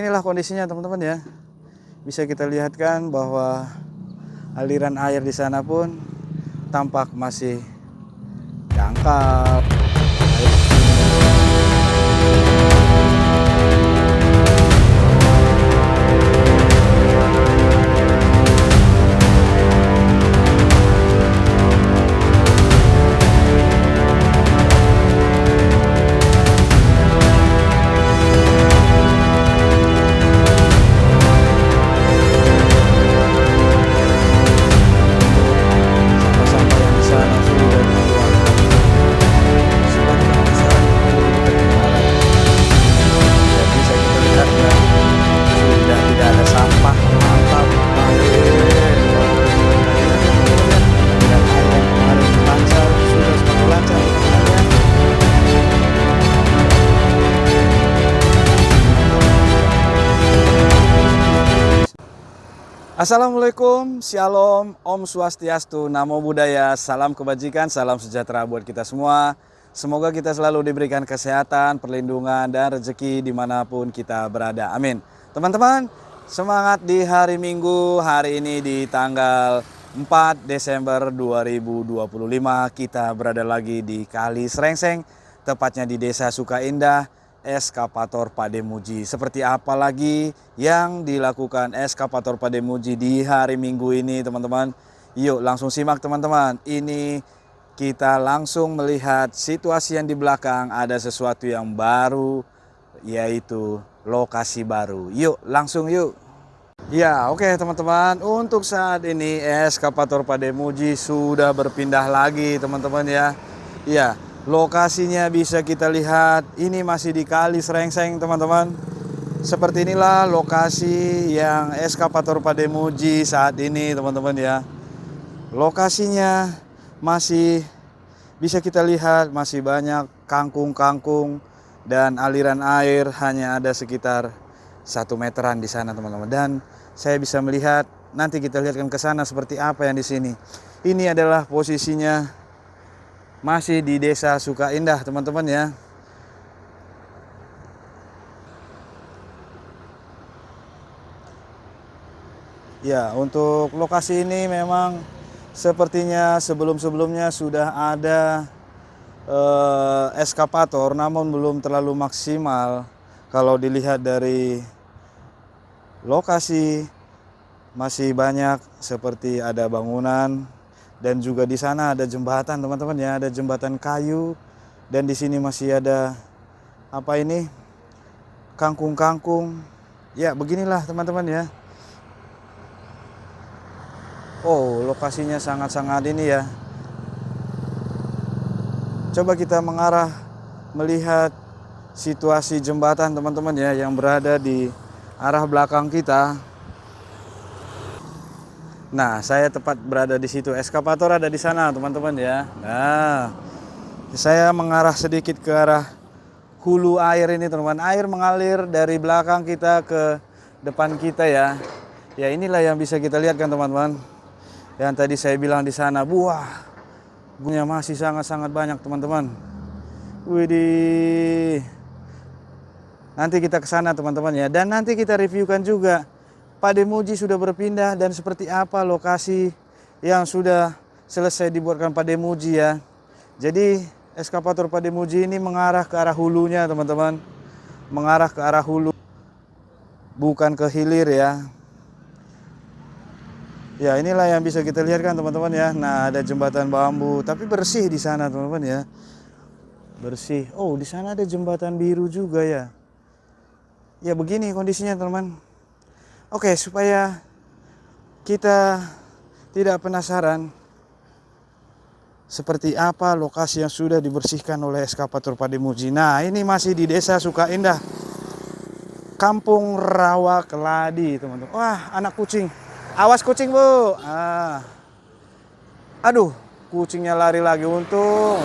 Inilah kondisinya teman-teman ya. Bisa kita lihatkan bahwa aliran air di sana pun tampak masih dangkal. Sampah-sampah yang di sana sudah dikeluarkan. Sebagian besar menuju ke utara. Dan bisa kita lihat ya, sudah tidak ada sampah. Mantap. Dan air yang kemarin lancar sudah semakin lancar teman-teman ya. Assalamualaikum, Shalom, Om Swastiastu, Namo Buddhaya, salam kebajikan, salam sejahtera buat kita semua. Semoga kita selalu diberikan kesehatan, perlindungan, dan rezeki dimanapun kita berada. Amin. Teman-teman, semangat di hari Minggu, hari ini di tanggal 4 Desember 2025. Kita berada lagi di Kali Srengseng, tepatnya di Desa Sukaindah, Eskapator Pademuji. Seperti apa lagi yang dilakukan Eskapator Pademuji di hari Minggu ini teman-teman? Yuk langsung simak teman-teman. Ini kita langsung melihat situasi yang di belakang, ada sesuatu yang baru, yaitu lokasi baru. Yuk langsung yuk. Ya oke teman-teman, untuk saat ini Eskapator Pademuji sudah berpindah lagi teman-teman ya. Ya, lokasinya bisa kita lihat, ini masih di Kali Srengseng teman-teman. Seperti inilah lokasi yang Eskapator Pademuji saat ini teman-teman ya. Lokasinya masih bisa kita lihat, masih banyak kangkung-kangkung dan aliran air hanya ada sekitar 1 meteran di sana teman-teman. Dan saya bisa melihat, nanti kita lihatkan ke sana seperti apa yang di sini. Ini adalah posisinya masih di Desa Sukaindah teman-teman ya. Ya, untuk lokasi ini memang sepertinya sebelum-sebelumnya sudah ada eskapator, namun belum terlalu maksimal. Kalau dilihat dari lokasi masih banyak seperti ada bangunan. Dan juga di sana ada jembatan teman-teman ya, ada jembatan kayu, dan di sini masih ada apa ini, kangkung-kangkung. Ya beginilah teman-teman ya. Oh lokasinya sangat-sangat ini ya. Coba kita mengarah melihat situasi jembatan teman-teman ya, yang berada di arah belakang kita. Nah, saya tepat berada di situ. Eskapator ada di sana, teman-teman ya. Nah, saya mengarah sedikit ke arah hulu air ini, teman-teman. Air mengalir dari belakang kita ke depan kita ya. Ya, inilah yang bisa kita lihat kan, teman-teman. Yang tadi saya bilang di sana, buah, bunganya masih sangat-sangat banyak, teman-teman. Widih. Nanti kita ke sana, teman-teman ya. Dan nanti kita reviewkan juga Pademuji sudah berpindah dan seperti apa lokasi yang sudah selesai dibuatkan Pademuji ya. Jadi Eskapator Pademuji ini mengarah ke arah hulunya teman-teman. Mengarah ke arah hulu, bukan ke hilir ya. Ya inilah yang bisa kita lihat kan teman-teman ya. Nah ada jembatan bambu, tapi bersih di sana teman-teman ya. Bersih. Oh di sana ada jembatan biru juga ya. Ya begini kondisinya teman-teman. Oke, supaya kita tidak penasaran seperti apa lokasi yang sudah dibersihkan oleh Eskapator Pademuji. Nah, ini masih di Desa Sukaindah, Kampung Rawa Keladi, teman-teman. Wah, anak kucing. Awas kucing, Bu. Aduh, kucingnya lari lagi, untung.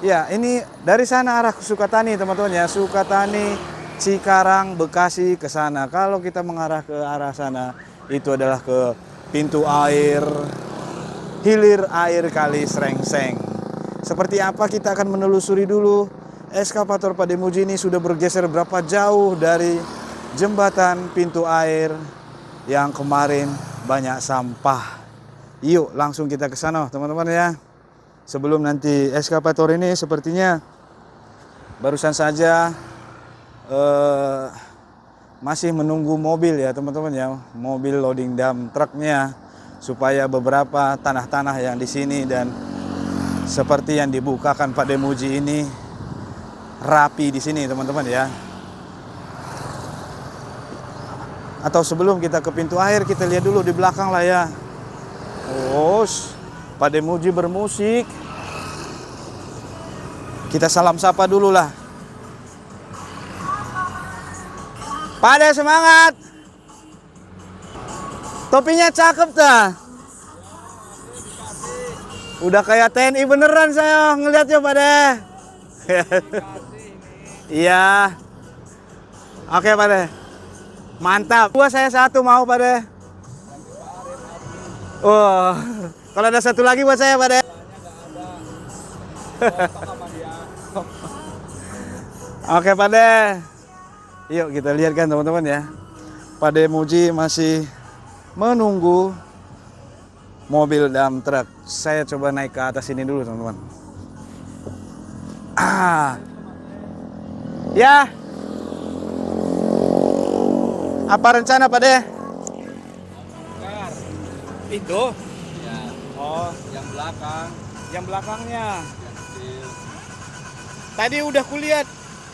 Ya, ini dari sana arah Sukatani, teman-teman ya. Sukatani, Cikarang, Bekasi ke sana. Kalau kita mengarah ke arah sana, itu adalah ke pintu air, hilir air Kali Srengseng. Seperti apa kita akan menelusuri dulu. Eskapator Pademuji ini sudah bergeser berapa jauh dari jembatan pintu air yang kemarin banyak sampah. Yuk langsung kita ke sana teman-teman ya. Sebelum nanti eskavator ini sepertinya barusan saja masih menunggu mobil ya teman-teman ya, mobil loading dump truknya, supaya beberapa tanah-tanah yang di sini dan seperti yang dibukakan Pak Demuji ini rapi di sini teman-teman ya. Atau sebelum kita ke pintu air, kita lihat dulu di belakang lah ya. Oh, Pak Demuji bermusik. Kita salam sapa dulu lah. Pak De, semangat. Topinya cakep dah. Udah kayak TNI beneran saya ngeliatnya Pak De. Iya. Oke Pak De. Mantap. Dua saya satu mau Pak De. Oh, kalau ada satu lagi buat saya Pak De. Oke Pak De. Yuk kita lihat kan teman-teman ya. Pak Demuji masih menunggu mobil dump truk. Saya coba naik ke atas ini dulu teman-teman. Ya. Apa rencana Pak De? Itu? Ya. Oh, Yang belakang. yang belakangnya. Yang kecil. Tadi udah kulihat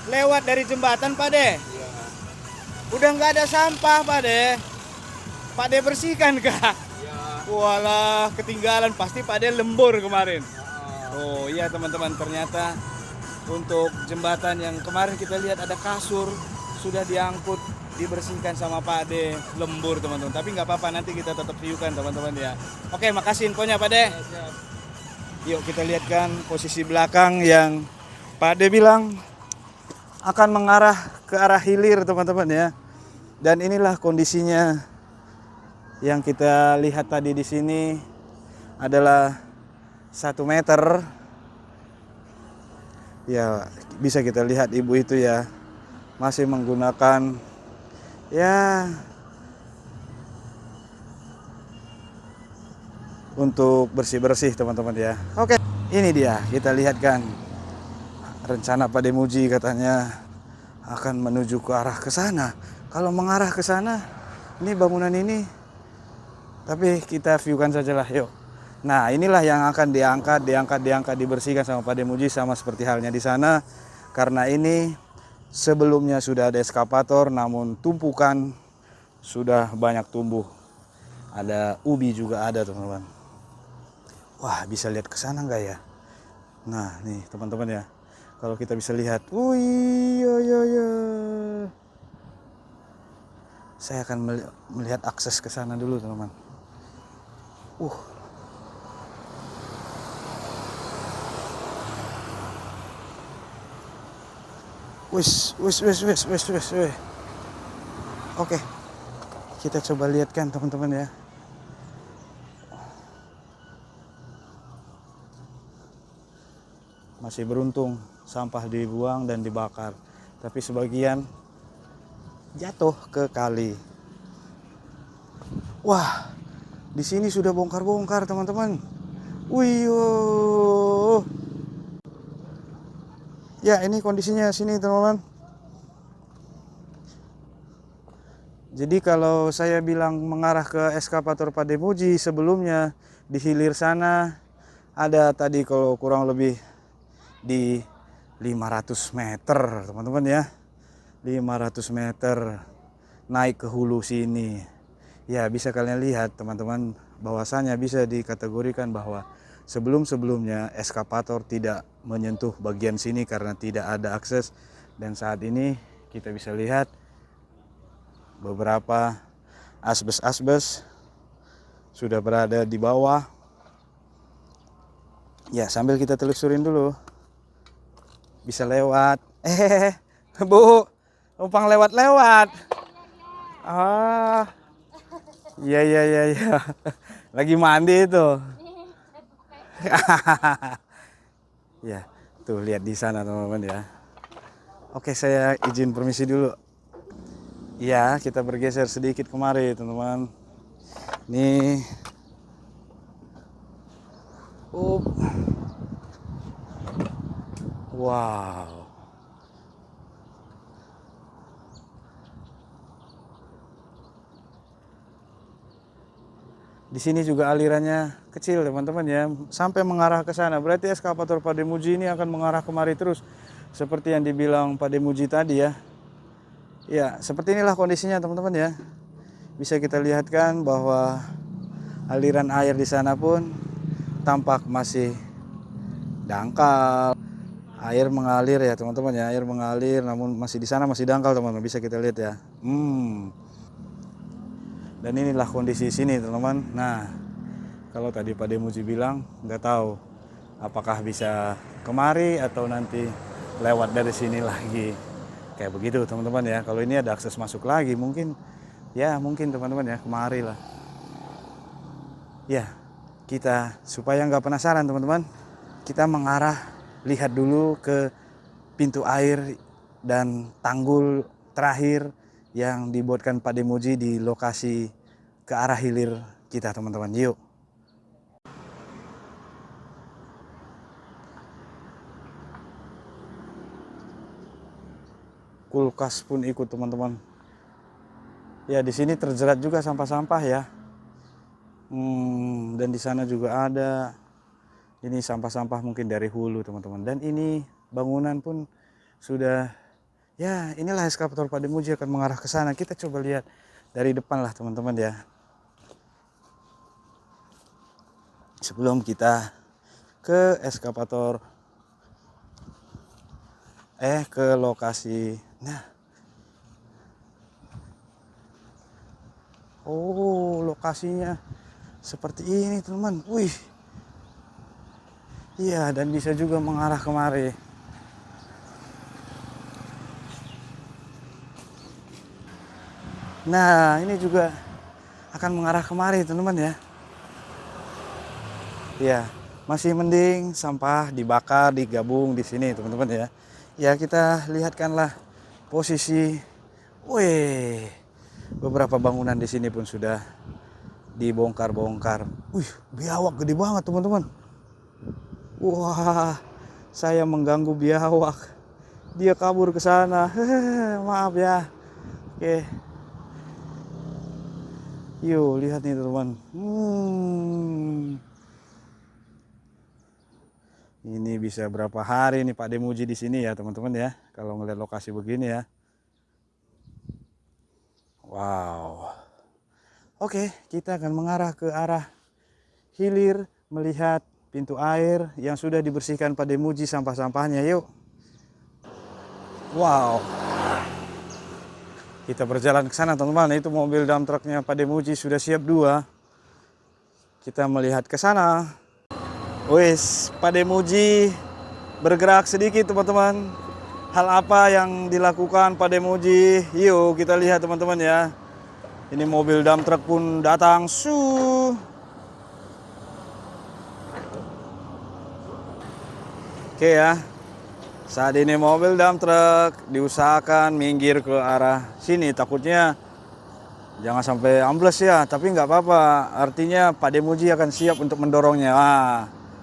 lewat dari jembatan Pak De. Iya. Udah nggak ada sampah Pak De. Pak De bersihkan kah? Iya. Walah, ketinggalan pasti Pak De lembur kemarin. Oh iya teman-teman, ternyata untuk jembatan yang kemarin kita lihat ada kasur sudah diangkut, dibersihkan sama Pak De, lembur teman-teman. Tapi nggak apa-apa, nanti kita tetap viewkan teman-teman ya. Oke, makasih infonya Pak De. Yuk kita lihatkan posisi belakang yang Pak De bilang akan mengarah ke arah hilir teman-teman ya. Dan inilah kondisinya yang kita lihat tadi di sini adalah 1 meter. Ya bisa kita lihat ibu itu ya masih menggunakan ya untuk bersih-bersih teman-teman ya. Oke, ini dia kita lihat kan rencana Pak Demuji katanya akan menuju ke arah ke sana. Kalau mengarah ke sana, ini bangunan ini, tapi kita viewkan sajalah yuk. Nah inilah yang akan diangkat, dibersihkan sama Pak Demuji sama seperti halnya di sana. Karena ini sebelumnya sudah ada eskavator, namun tumpukan sudah banyak tumbuh. Ada ubi juga ada teman-teman. Wah bisa lihat ke sana nggak ya? Nah nih teman-teman ya. Kalau kita bisa lihat, wih, ya. Saya akan melihat akses ke sana dulu, teman-teman. Wis. Oke. Kita coba lihat kan, teman-teman ya. Masih beruntung sampah dibuang dan dibakar, tapi sebagian jatuh ke kali. Wah, di sini sudah bongkar-bongkar teman-teman. Wih, ya ini kondisinya sini teman-teman. Jadi kalau saya bilang mengarah ke eskavator Pak Demuji, sebelumnya di hilir sana ada tadi kalau kurang lebih di 500 meter teman-teman ya. 500 meter naik ke hulu sini. Ya bisa kalian lihat teman-teman bahwasanya bisa dikategorikan bahwa sebelum-sebelumnya eskavator tidak menyentuh bagian sini karena tidak ada akses. Dan saat ini kita bisa lihat beberapa asbes sudah berada di bawah. Ya sambil kita telusurin dulu. Bisa lewat. Bu, numpang lewat-lewat. Iya. Lagi mandi itu. Ya, tuh lihat di sana teman-teman ya. Oke, saya izin permisi dulu. Ya, kita bergeser sedikit kemari, teman-teman. Nih. Wow. Di sini juga alirannya kecil, teman-teman ya, sampai mengarah ke sana. Berarti eskavator Pak Demuji ini akan mengarah kemari terus, seperti yang dibilang Pak Demuji tadi ya. Ya, seperti inilah kondisinya, teman-teman ya. Bisa kita lihatkan bahwa aliran air di sana pun tampak masih dangkal. Air mengalir ya, teman-teman ya. Air mengalir, namun masih di sana masih dangkal, teman-teman. Bisa kita lihat ya. Dan inilah kondisi sini, teman-teman. Nah, kalau tadi Pak Demuji bilang nggak tahu apakah bisa kemari atau nanti lewat dari sini lagi. Kayak begitu, teman-teman ya. Kalau ini ada akses masuk lagi, mungkin teman-teman ya kemari lah. Ya, kita supaya nggak penasaran, teman-teman, kita mengarah lihat dulu ke pintu air dan tanggul terakhir yang dibuatkan Pak Demuji di lokasi ke arah hilir kita, teman-teman. Yuk. Kulkas pun ikut, teman-teman. Ya, di sini terjerat juga sampah-sampah ya. Dan di sana juga ada. Ini sampah-sampah mungkin dari hulu, teman-teman. Dan ini bangunan pun sudah, ya inilah eskavator Pak Demuji akan mengarah ke sana. Kita coba lihat dari depan lah, teman-teman ya. Sebelum kita ke eskavator, ke lokasi. Nah, lokasinya seperti ini, teman-teman. Wih. Iya, dan bisa juga mengarah kemari. Nah, ini juga akan mengarah kemari, teman-teman ya. Ya, masih mending sampah dibakar, digabung di sini, teman-teman ya. Ya, kita lihatkanlah posisi. Wih, beberapa bangunan di sini pun sudah dibongkar-bongkar. Wih, biawak gede banget, teman-teman. Wah, saya mengganggu biawak. Dia kabur ke sana. Maaf ya. Oke. Yuk, lihat nih, teman-teman. Ini bisa berapa hari nih Pak Demuji di sini ya, teman-teman ya. Kalau ngeliat lokasi begini ya. Wow. Oke, kita akan mengarah ke arah hilir melihat pintu air yang sudah dibersihkan Pak Demuji sampah-sampahnya. Yuk. Wow. Kita berjalan ke sana, teman-teman. Itu mobil dump truknya Pak Demuji sudah siap 2. Kita melihat ke sana. Wis, Pak Demuji bergerak sedikit, teman-teman. Hal apa yang dilakukan Pak Demuji? Yuk kita lihat, teman-teman ya. Ini mobil dump truk pun datang. Oke ya. Saat ini mobil dump truk diusahakan minggir ke arah sini. Takutnya jangan sampai ambles ya. Tapi nggak apa-apa. Artinya Pak Demuji akan siap untuk mendorongnya.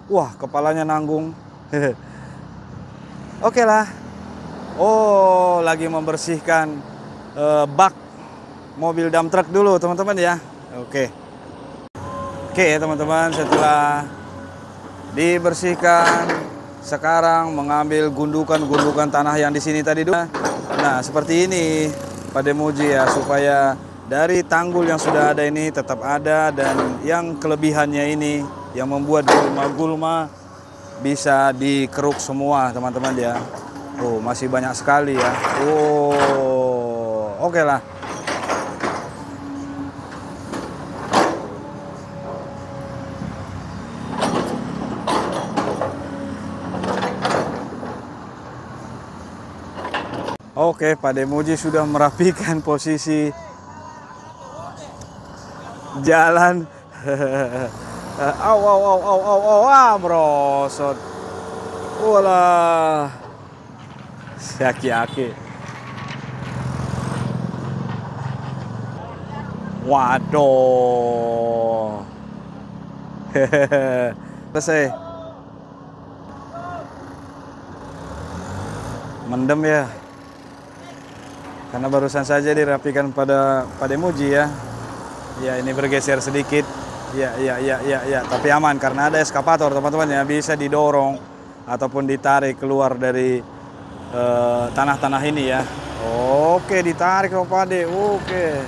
Wah, kepalanya nanggung. Oke lah. Oh, lagi membersihkan bak mobil dump truck dulu, teman-teman ya. Oke, teman-teman, setelah dibersihkan, sekarang mengambil gundukan tanah yang di sini tadi. Nah, seperti ini Pak Demuji ya, supaya dari tanggul yang sudah ada ini tetap ada, dan yang kelebihannya ini yang membuat gulma-gulma bisa dikeruk semua, teman-teman ya. Masih banyak sekali ya. Oke lah. Oke, Pak Demuji sudah merapikan posisi jalan. Merosot. Walah. Aki-aki. Waduh. Hehehe. Selesai. Mendem ya. Karena barusan saja dirapikan pada Muji ya. Ya, ini bergeser sedikit. Ya. Tapi aman karena ada eskapator teman-teman ya, bisa didorong ataupun ditarik keluar dari tanah-tanah ini ya. Oke, ditarik Om Pade. Oke.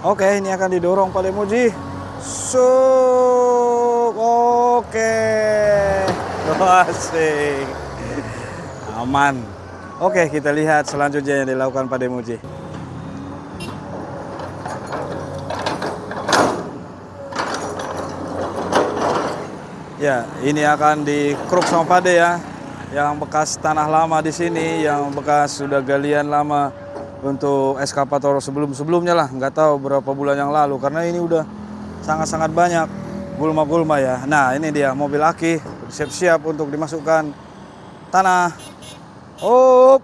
Oke, ini akan didorong Pade Muji. Oke. Asik. Aman. Oke, kita lihat selanjutnya yang dilakukan Pade Muji. Ya, ini akan dikeruk sama Pade ya. Yang bekas tanah lama di sini, yang bekas sudah galian lama untuk eskapator sebelum-sebelumnya lah. Nggak tahu berapa bulan yang lalu karena ini udah sangat-sangat banyak gulma-gulma ya. Nah, ini dia mobil aki siap-siap untuk dimasukkan tanah. Oh.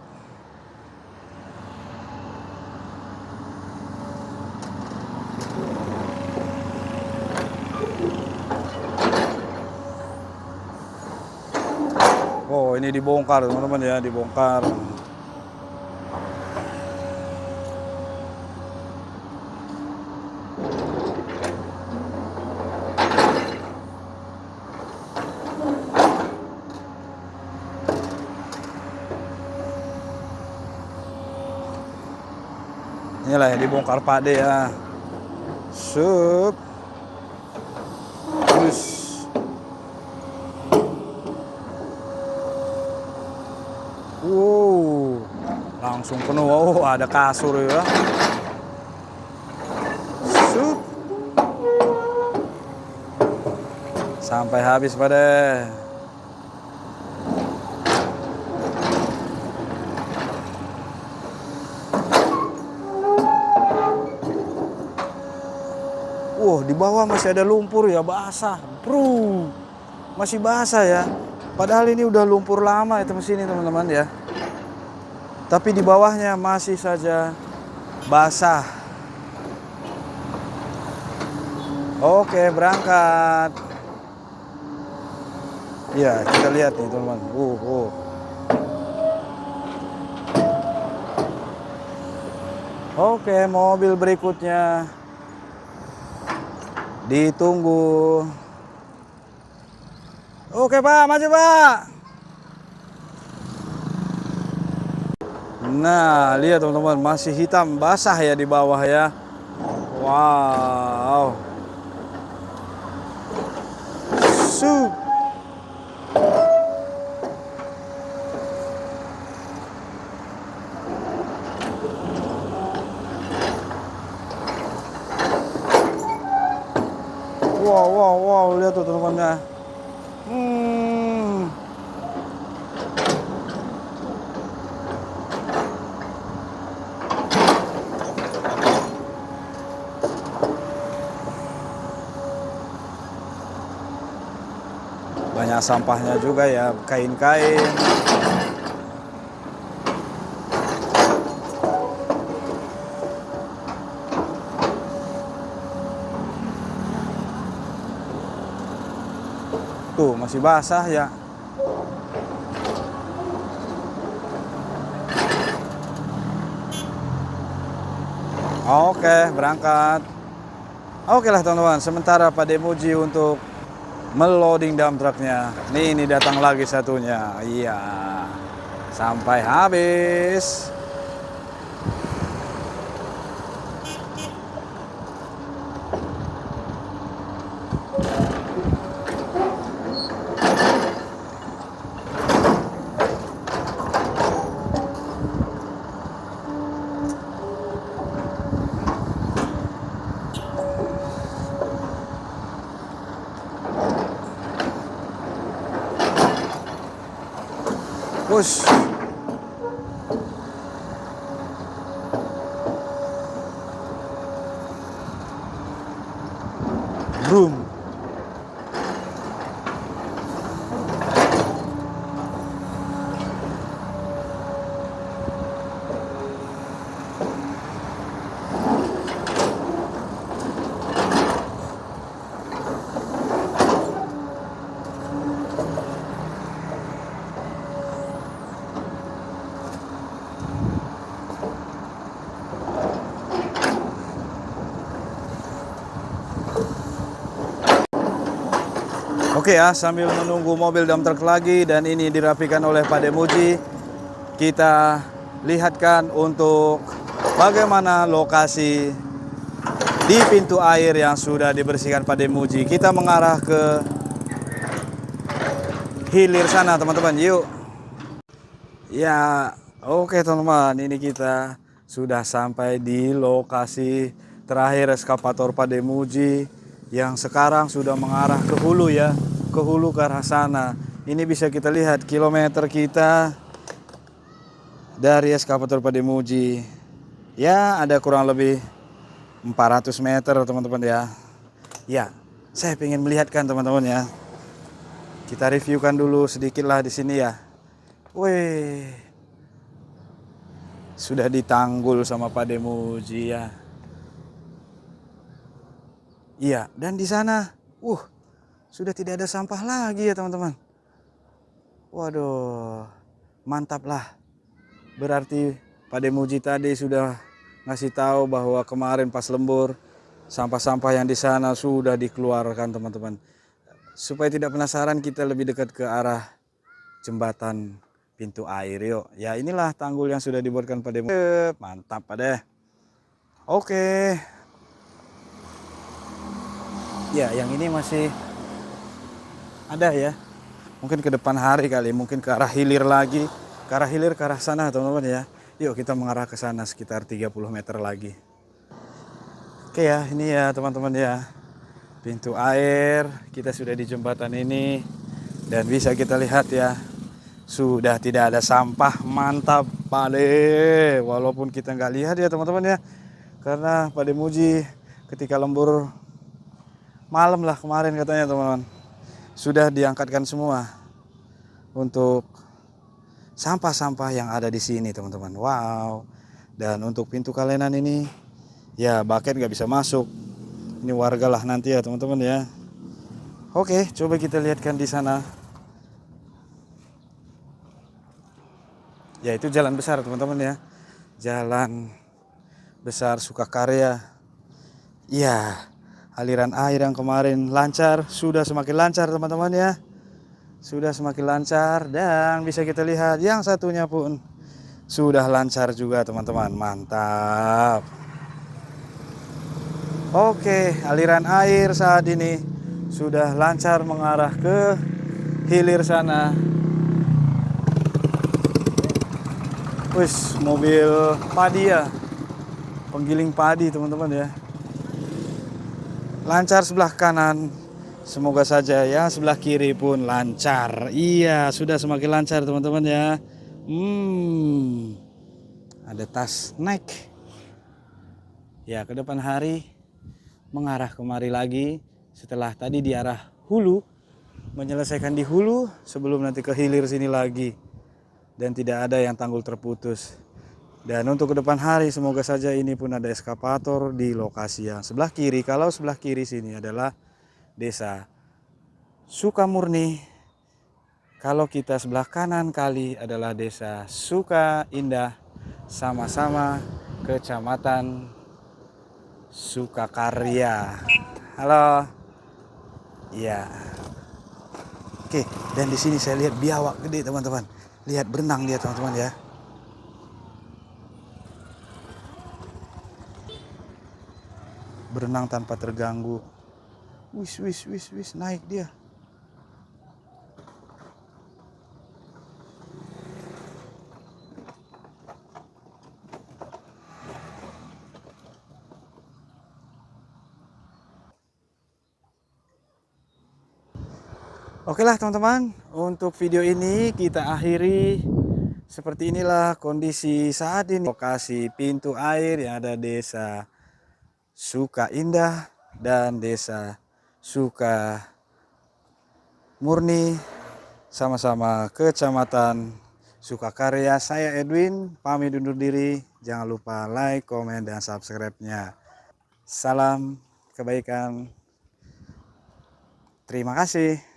Oh, ini dibongkar teman-teman ya, dibongkar. Inilah ya, dibongkar Pade ya. Sup. Terus. Wow, langsung penuh. Oh, ada kasur ya. Sup. Sampai habis Pade. Di bawah masih ada lumpur ya, basah. Bro, masih basah ya. Padahal ini udah lumpur lama itu mesin ini teman-teman ya. Tapi di bawahnya masih saja basah. Oke, berangkat. Ya, kita lihat nih teman-teman. Oke, mobil berikutnya. Ditunggu. Oke Pak, maju Pak. Nah, lihat teman-teman, masih hitam basah ya di bawah ya. Wow. Wow, lihat tuh teman-teman. Banyak sampahnya juga ya, kain-kain. Tuh, masih basah ya. Oke, berangkat. Oke lah teman-teman, sementara Pade Muji untuk meloading dump truknya. Ini datang lagi satunya. Iya, sampai habis. Push. Boom. Oke ya, sambil menunggu mobil dump truck lagi dan ini dirapikan oleh Pak Demuji, kita lihatkan untuk bagaimana lokasi di pintu air yang sudah dibersihkan Pak Demuji. Kita mengarah ke hilir sana teman-teman, yuk. Ya, oke teman-teman, ini kita sudah sampai di lokasi terakhir eskavator Pak Demuji yang sekarang sudah mengarah ke hulu ya, ke hulu ke arah sana. Ini bisa kita lihat kilometer kita dari eskavator Pak Demuji. Ya, ada kurang lebih 400 meter teman-teman ya. Ya, saya ingin melihatkan teman-teman ya. Kita reviewkan dulu sedikit lah di sini ya. Wih, sudah ditanggul sama Pak Demuji ya. Iya, dan di sana, sudah tidak ada sampah lagi ya teman-teman. Waduh, mantap lah. Berarti Pak Demuji tadi sudah ngasih tahu bahwa kemarin pas lembur sampah-sampah yang di sana sudah dikeluarkan teman-teman. Supaya tidak penasaran, kita lebih dekat ke arah jembatan pintu air yuk. Ya inilah tanggul yang sudah dibuatkan Pak Demuji. Mantap Pak Deh. Oke. Ya yang ini masih ada ya. Mungkin ke depan hari kali, mungkin ke arah hilir lagi. Ke arah hilir, ke arah sana teman-teman ya. Yuk kita mengarah ke sana sekitar 30 meter lagi. Oke ya, ini ya teman-teman ya. Pintu air, kita sudah di jembatan ini. Dan bisa kita lihat ya, sudah tidak ada sampah. Mantap Pak De. Walaupun kita nggak lihat ya teman-teman ya. Karena Pak Demuji ketika lembur malam lah kemarin katanya teman-teman, sudah diangkatkan semua untuk sampah-sampah yang ada di sini teman-teman. Wow. Dan untuk pintu kalenan ini ya bucket nggak bisa masuk. Ini warga lah nanti ya teman-teman ya. Oke, coba kita lihatkan di sana. Ya itu jalan besar teman-teman ya. Jalan besar Sukakarya. Ya, aliran air yang kemarin lancar sudah semakin lancar teman-teman ya. Sudah semakin lancar dan bisa kita lihat yang satunya pun sudah lancar juga teman-teman. Mantap. Oke, aliran air saat ini sudah lancar mengarah ke hilir sana. Wis, mobil padi ya. Penggiling padi teman-teman ya. Lancar sebelah kanan. Semoga saja ya sebelah kiri pun lancar. Iya, sudah semakin lancar teman-teman ya. Ada tas naik. Ya, ke depan hari mengarah kemari lagi. Setelah tadi di arah hulu, menyelesaikan di hulu sebelum nanti ke hilir sini lagi. Dan tidak ada yang tanggul terputus. Dan untuk ke depan hari semoga saja ini pun ada eskavator di lokasi yang sebelah kiri. Kalau sebelah kiri sini adalah Desa Sukamurni. Kalau kita sebelah kanan kali adalah Desa Suka Indah, sama-sama Kecamatan Sukakarya. Halo. Iya. Oke, dan di sini saya lihat biawak gede teman-teman. Lihat berenang dia teman-teman ya. Berenang tanpa terganggu. Wis naik dia. Oke lah teman-teman, untuk video ini kita akhiri. Seperti inilah kondisi saat ini. Lokasi pintu air yang ada Desa Suka Indah dan Desa Suka Murni, sama-sama Kecamatan Sukakarya. Saya Edwin, pamit undur diri. Jangan lupa like, komen, dan subscribe-nya. Salam kebaikan. Terima kasih.